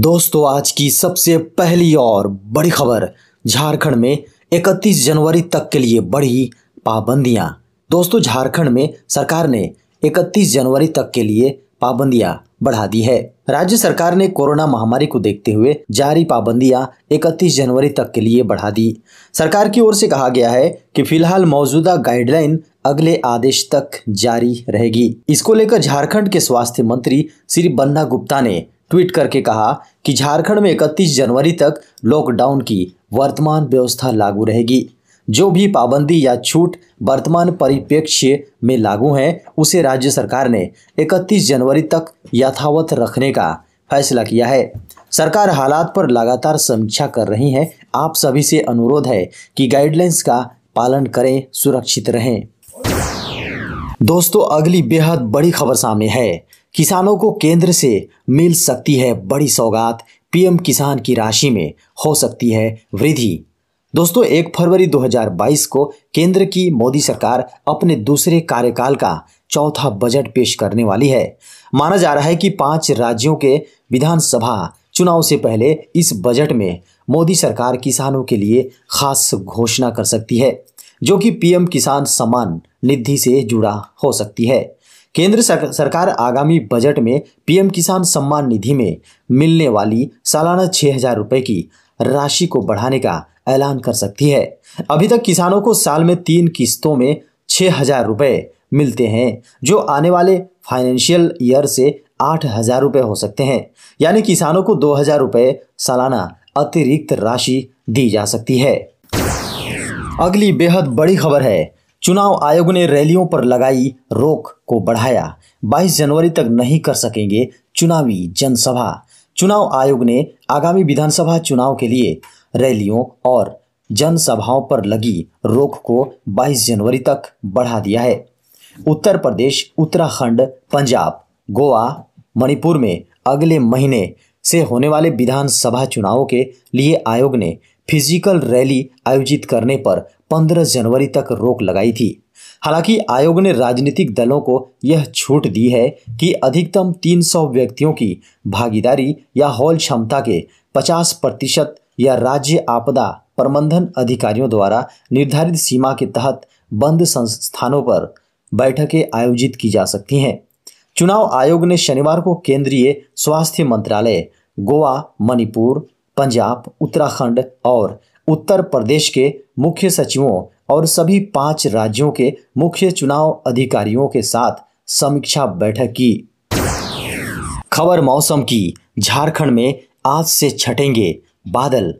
दोस्तों, आज की सबसे पहली और बड़ी खबर, झारखंड में 31 जनवरी तक के लिए बढ़ी पाबंदियां। दोस्तों, झारखंड में सरकार ने 31 जनवरी तक के लिए पाबंदियां बढ़ा दी है। राज्य सरकार ने कोरोना महामारी को देखते हुए जारी पाबंदियां 31 जनवरी तक के लिए बढ़ा दी। सरकार की ओर से कहा गया है कि फिलहाल मौजूदा गाइडलाइन अगले आदेश तक जारी रहेगी। इसको लेकर झारखंड के स्वास्थ्य मंत्री श्री बन्ना गुप्ता ने ट्वीट करके कहा कि झारखंड में 31 जनवरी तक लॉकडाउन की वर्तमान व्यवस्था लागू रहेगी। जो भी पाबंदी या छूट वर्तमान परिप्रेक्ष्य में लागू है, उसे राज्य सरकार ने 31 जनवरी तक यथावत रखने का फैसला किया है। सरकार हालात पर लगातार समीक्षा कर रही है। आप सभी से अनुरोध है कि गाइडलाइंस का पालन करें, सुरक्षित रहें। दोस्तों, अगली बेहद बड़ी खबर सामने है। किसानों को केंद्र से मिल सकती है बड़ी सौगात, पीएम किसान की राशि में हो सकती है वृद्धि। दोस्तों, 1 फरवरी 2022 को केंद्र की मोदी सरकार अपने दूसरे कार्यकाल का चौथा बजट पेश करने वाली है। माना जा रहा है कि 5 राज्यों के विधानसभा चुनाव से पहले इस बजट में मोदी सरकार किसानों के लिए खास घोषणा कर सकती है, जो कि पीएम किसान सम्मान निधि से जुड़ा हो सकती है। केंद्र सरकार आगामी बजट में पीएम किसान सम्मान निधि में मिलने वाली सालाना 6,000 रुपए की राशि को बढ़ाने का ऐलान कर सकती है। अभी तक किसानों को साल में 3 किस्तों में 6,000 रुपए मिलते हैं, जो आने वाले फाइनेंशियल ईयर से 8,000 रुपए हो सकते हैं। यानी किसानों को 2,000 रुपए सालाना अतिरिक्त राशि दी जा सकती है। अगली बेहद बड़ी खबर है। चुनाव आयोग ने रैलियों पर लगाई रोक को बढ़ाया। 22 जनवरी तक नहीं कर सकेंगे चुनावी जनसभा। चुनाव आयोग ने आगामी विधानसभा चुनाव के लिए रैलियों और जनसभाओं पर लगी रोक को 22 जनवरी तक बढ़ा दिया है। उत्तर प्रदेश, उत्तराखंड, पंजाब, गोवा, मणिपुर में अगले महीने से होने वाले विधानसभा चुनावों के लिए आयोग ने फिजिकल रैली आयोजित करने पर 15 जनवरी तक रोक लगाई थी। हालांकि आयोग ने राजनीतिक दलों को यह छूट दी है कि अधिकतम 300 व्यक्तियों की भागीदारी या हॉल क्षमता के 50% या राज्य आपदा प्रबंधन अधिकारियों द्वारा निर्धारित सीमा के तहत बंद संस्थानों पर बैठकें आयोजित की जा सकती हैं। चुनाव आयोग ने शनिवार को केंद्रीय स्वास्थ्य मंत्रालय, गोवा, मणिपुर, पंजाब, उत्तराखंड और उत्तर प्रदेश के मुख्य सचिवों और सभी 5 राज्यों के मुख्य चुनाव अधिकारियों के साथ समीक्षा बैठक की। खबर मौसम की। झारखंड में आज से छटेंगे बादल।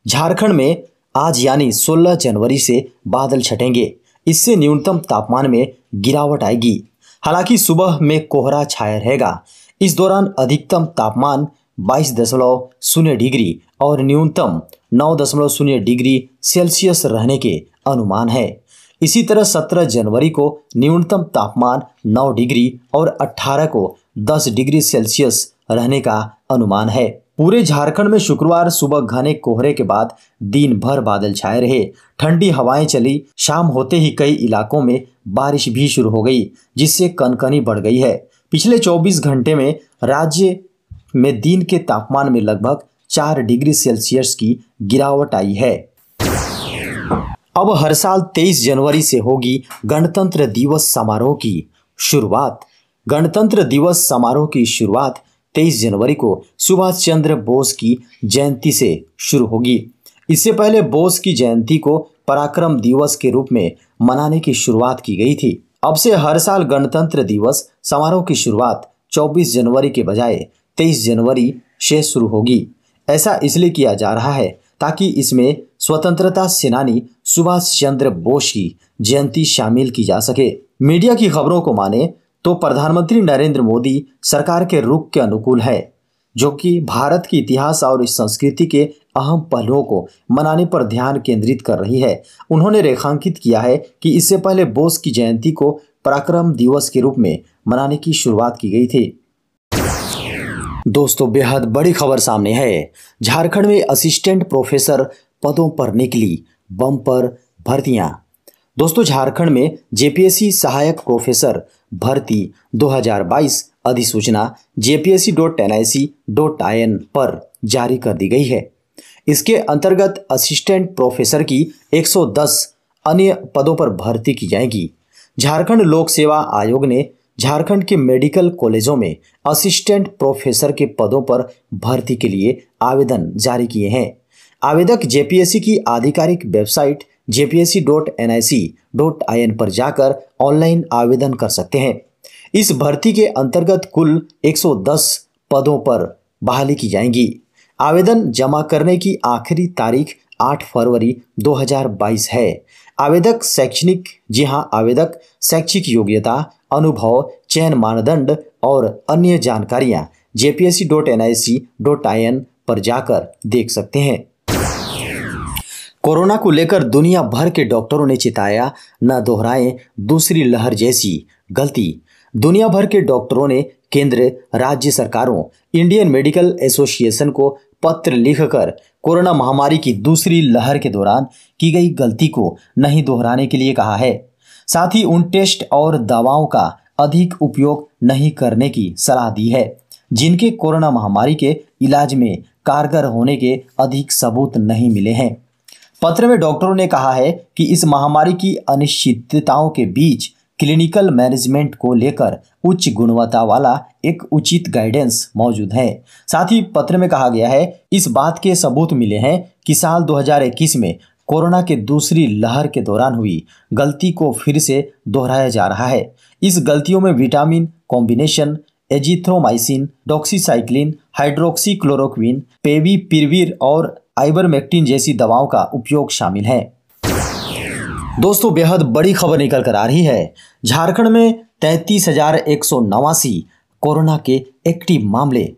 झारखंड में आज यानी 16 जनवरी से बादल छटेंगे। इससे न्यूनतम तापमान में गिरावट आएगी। हालांकि सुबह में कोहरा छाया रहेगा। इस दौरान अधिकतम तापमान 22.0 डिग्री और न्यूनतम 9.0 डिग्री सेल्सियस रहने के अनुमान है। इसी तरह 17 जनवरी को न्यूनतम तापमान 9 डिग्री और 18 को 10 डिग्री सेल्सियस रहने का अनुमान है। पूरे झारखंड में शुक्रवार सुबह घने कोहरे के बाद दिन भर बादल छाए रहे। ठंडी हवाएं चली। शाम होते ही कई इलाकों में बारिश भी शुरू हो गई, जिससे कनकनी बढ़ गई है। पिछले 24 घंटे में राज्य में दिन के तापमान में लगभग 4 डिग्री सेल्सियस की गिरावट आई है। अब हर साल 23 जनवरी से होगी गणतंत्र दिवस समारोह की शुरुआत। गणतंत्र दिवस समारोह की शुरुआत 23 जनवरी को सुभाष चंद्र बोस की जयंती से शुरू होगी। इससे पहले बोस की जयंती को पराक्रम दिवस के रूप में मनाने की शुरुआत की गई थी। अब से हर साल गणतंत्र दिवस समारोह की शुरुआत 24 जनवरी के बजाय 23 जनवरी से शुरू होगी। ऐसा इसलिए किया जा रहा है ताकि इसमें स्वतंत्रता सेनानी सुभाष चंद्र बोस की जयंती शामिल की जा सके। मीडिया की खबरों को माने तो प्रधानमंत्री नरेंद्र मोदी सरकार के रुख के अनुकूल है, जो कि भारत के इतिहास और इस संस्कृति के अहम पहलुओं को मनाने पर ध्यान केंद्रित कर रही है। उन्होंने रेखांकित किया है कि इससे पहले बोस की जयंती को पराक्रम दिवस के रूप में मनाने की शुरुआत की गई थी। दोस्तों, बेहद बड़ी खबर सामने है। झारखंड में असिस्टेंट प्रोफेसर पदों पर निकली बम्पर भर्तियां। दोस्तों, झारखंड में जेपीएससी सहायक प्रोफेसर भर्ती 2022 अधिसूचना JPSC.NIC.in पर जारी कर दी गई है। इसके अंतर्गत असिस्टेंट प्रोफेसर की 110 अन्य पदों पर भर्ती की जाएगी। झारखंड लोक सेवा आयोग ने झारखंड के मेडिकल कॉलेजों में असिस्टेंट प्रोफेसर के पदों पर भर्ती के लिए आवेदन जारी किए हैं। आवेदक जेपीएससी की आधिकारिक वेबसाइट jpsc.nic.in पर जाकर ऑनलाइन आवेदन कर सकते हैं। इस भर्ती के अंतर्गत कुल 110 पदों पर बहाली की जाएगी। आवेदन जमा करने की आखिरी तारीख 8 फरवरी 2022 है। आवेदक शैक्षिक योग्यता, अनुभव, चयन मानदंड और अन्य जानकारियां jpsc.nic.in पर जाकर देख सकते हैं। कोरोना को लेकर दुनिया भर के डॉक्टरों ने चिताया, न दोहराएं दूसरी लहर जैसी गलती। दुनिया भर के डॉक्टरों ने केंद्र, राज्य सरकारों, इंडियन मेडिकल एसोसिएशन को पत्र लिखकर कोरोना महामारी की दूसरी लहर के दौरान की गई गलती को नहीं दोहराने के लिए कहा है। साथ ही उन टेस्ट और दवाओं का अधिक उपयोग नहीं करने की सलाह दी है जिनके कोरोना महामारी के इलाज में कारगर होने के अधिक सबूत नहीं मिले हैं। पत्र में डॉक्टरों ने कहा है कि इस महामारी की अनिश्चितताओं के बीच क्लिनिकल मैनेजमेंट को लेकर उच्च गुणवत्ता वाला एक उचित गाइडेंस मौजूद है। साथ ही पत्र में कहा गया है, इस बात के सबूत मिले हैं कि साल 2021 में कोरोना के दूसरी लहर के दौरान हुई गलती को फिर से दोहराया जा रहा है। इस गलतियों में vitamin combination, azithromycin, doxycycline, hydroxychloroquine, favipiravir और आइवरमेक्टिन जैसी दवाओं का उपयोग शामिल है। दोस्तों, बेहद बड़ी खबर निकल कर आ रही है। झारखंड में 33,189 कोरोना के एक्टिव मामले।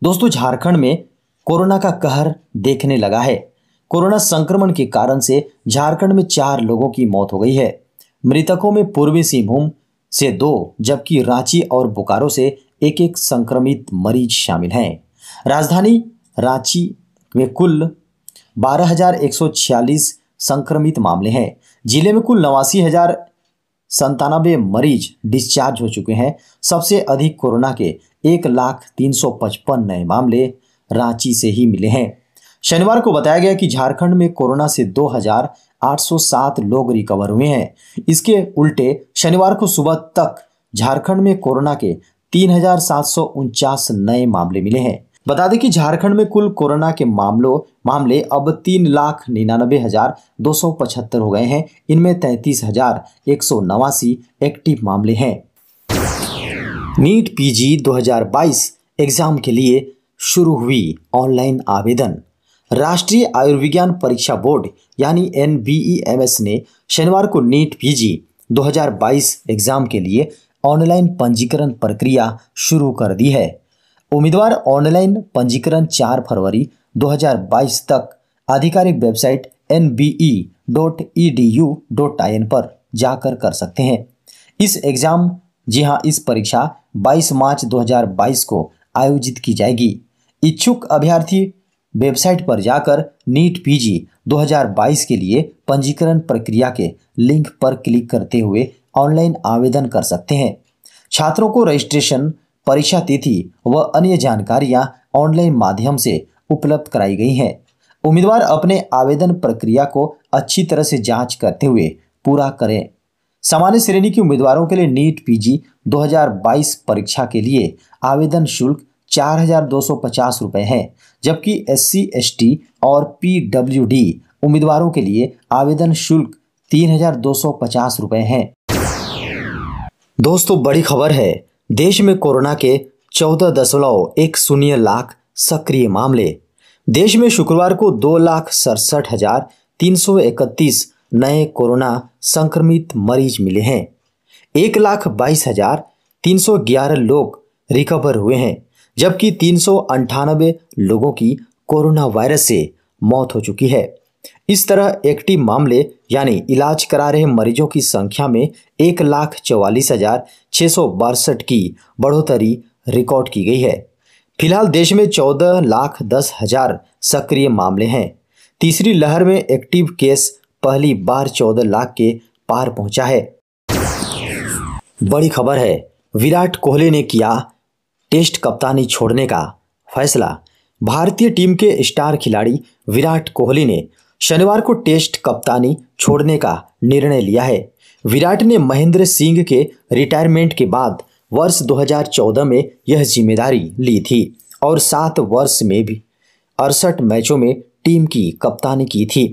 दोस्तों, झारखंड में कोरोना का कहर देखने लगा है। कोरोना संक्रमण के कारण से झारखंड में 4 लोगों की मौत हो गई है। मृतकों में पूर्वी सिंहभूम से 2 जबकि रांची और बोकारो से एक संक्रमित मरीज शामिल हैं। राजधानी रांची में कुल 12,146 संक्रमित मामले हैं। जिले में कुल 89,097 मरीज डिस्चार्ज हो चुके हैं। सबसे अधिक कोरोना के 1,03,55 नए मामले रांची से ही मिले हैं। शनिवार को बताया गया कि झारखंड में कोरोना से 2,807 लोग रिकवर हुए हैं। इसके उल्टे शनिवार को सुबह तक झारखंड में कोरोना के 3,749 नए मामले मिले हैं। बता दें कि झारखंड में कुल कोरोना के मामले अब 3,99,275 हो गए हैं। इनमें 33,189 एक्टिव मामले हैं। नीट पीजी 2022 एग्जाम के लिए शुरू हुई ऑनलाइन आवेदन। राष्ट्रीय आयुर्विज्ञान परीक्षा बोर्ड यानी NBEMS ने शनिवार को नीट पीजी 2022 एग्जाम के लिए ऑनलाइन पंजीकरण प्रक्रिया शुरू कर दी है। उम्मीदवार ऑनलाइन पंजीकरण 4 फरवरी 2022 तक आधिकारिक वेबसाइट nbe.edu.in पर जाकर कर सकते हैं। इस परीक्षा 22 मार्च 2022 को आयोजित की जाएगी। इच्छुक अभ्यर्थी वेबसाइट पर जाकर नीट पीजी 2022 के लिए पंजीकरण प्रक्रिया के लिंक पर क्लिक करते हुए ऑनलाइन आवेदन कर सकते हैं। छात्रों को रजिस्ट्रेशन, परीक्षा तिथि व अन्य जानकारियां ऑनलाइन माध्यम से उपलब्ध कराई गई हैं। उम्मीदवार अपने आवेदन प्रक्रिया को अच्छी तरह से जांच करते हुए पूरा करें। सामान्य श्रेणी के उम्मीदवारों के लिए नीट पीजी 2022 परीक्षा के लिए आवेदन शुल्क 4,250 रुपये है, जबकि SC, ST और PWD उम्मीदवारों के लिए आवेदन शुल्क 3,250 रुपये है। दोस्तों, बड़ी खबर है। देश में कोरोना के 14.10 लाख सक्रिय मामले। देश में शुक्रवार को 2,67,331 नए कोरोना संक्रमित मरीज मिले हैं। 1,22,311 लोग रिकवर हुए हैं, जबकि 398 लोगों की कोरोना वायरस से मौत हो चुकी है। इस तरह एक्टिव मामले यानी इलाज करा रहे मरीजों की संख्या में 1,44,662 की बढ़ोतरी रिकॉर्ड की गई है। फिलहाल देश में 14,10,000 सक्रिय मामले हैं। तीसरी लहर में एक्टिव केस पहली बार 14 लाख के पार पहुंचा है। बड़ी खबर है, विराट कोहली ने किया टेस्ट कप्तानी छोड़ने का फैसला। भारतीय टीम के स्टार खिलाड़ी विराट कोहली ने शनिवार को टेस्ट कप्तानी छोड़ने का निर्णय लिया है। विराट ने महेंद्र सिंह के रिटायरमेंट के बाद वर्ष 2014 में यह जिम्मेदारी ली थी और 7 वर्ष में भी 68 मैचों में टीम की कप्तानी की थी।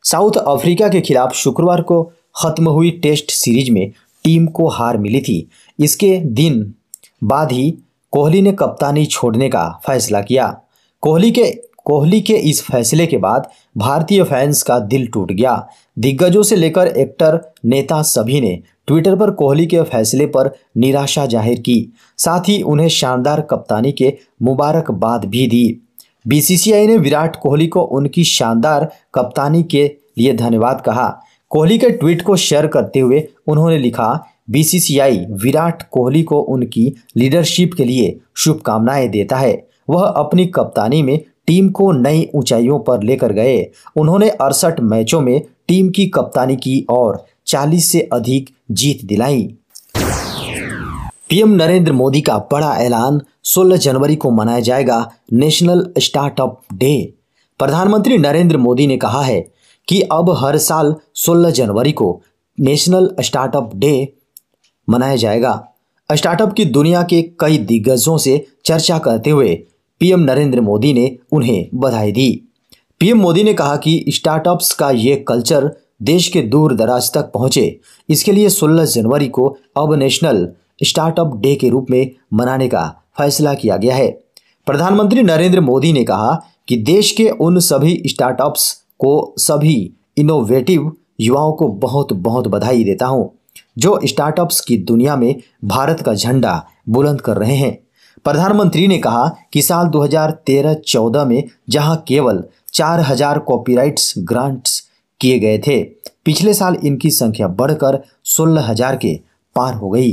साउथ अफ्रीका के खिलाफ शुक्रवार को खत्म हुई टेस्ट सीरीज में टीम को हार मिली थी। इसके दिन बाद ही कोहली ने कप्तानी छोड़ने का फैसला किया। कोहली के इस फैसले के बाद भारतीय फैंस का दिल टूट गया। दिग्गजों से लेकर एक्टर, नेता सभी ने ट्विटर पर कोहली के फैसले पर निराशा जाहिर की। साथ ही उन्हें शानदार कप्तानी के मुबारकबाद भी दी। बीसीसीआई ने विराट कोहली को उनकी शानदार कप्तानी के लिए धन्यवाद कहा। कोहली के ट्वीट को शेयर करते हुए उन्होंने लिखा, बीसीसीआई विराट कोहली को उनकी लीडरशिप के लिए शुभकामनाएं देता है। वह अपनी कप्तानी में टीम को नई ऊंचाइयों पर लेकर गए। उन्होंने 68 मैचों में टीम की कप्तानी की और 40 से अधिक जीत दिलाई। पीएम नरेंद्र मोदी का बड़ा ऐलान, 16 जनवरी को मनाया जाएगा नेशनल स्टार्टअप डे। प्रधानमंत्री नरेंद्र मोदी ने कहा है कि अब हर साल 16 जनवरी को नेशनल स्टार्टअप डे मनाया जाएगा। स्टार्टअप की दुनिया के कई दिग्गजों से चर्चा करते हुए पीएम नरेंद्र मोदी ने उन्हें बधाई दी। पीएम मोदी ने कहा कि स्टार्टअप्स का ये कल्चर देश के दूर दराज तक पहुंचे, इसके लिए 16 जनवरी को अब नेशनल स्टार्टअप डे के रूप में मनाने का फैसला किया गया है। प्रधानमंत्री नरेंद्र मोदी ने कहा कि देश के उन सभी स्टार्टअप्स को, सभी इनोवेटिव युवाओं को बहुत बहुत बधाई देता हूं, जो स्टार्टअप्स की दुनिया में भारत का झंडा बुलंद कर रहे हैं। प्रधानमंत्री ने कहा कि साल 2013-14 में जहां केवल 4000 कॉपीराइट्स ग्रांट्स किए गए थे, पिछले साल इनकी संख्या बढ़कर 16000 के पार हो गई।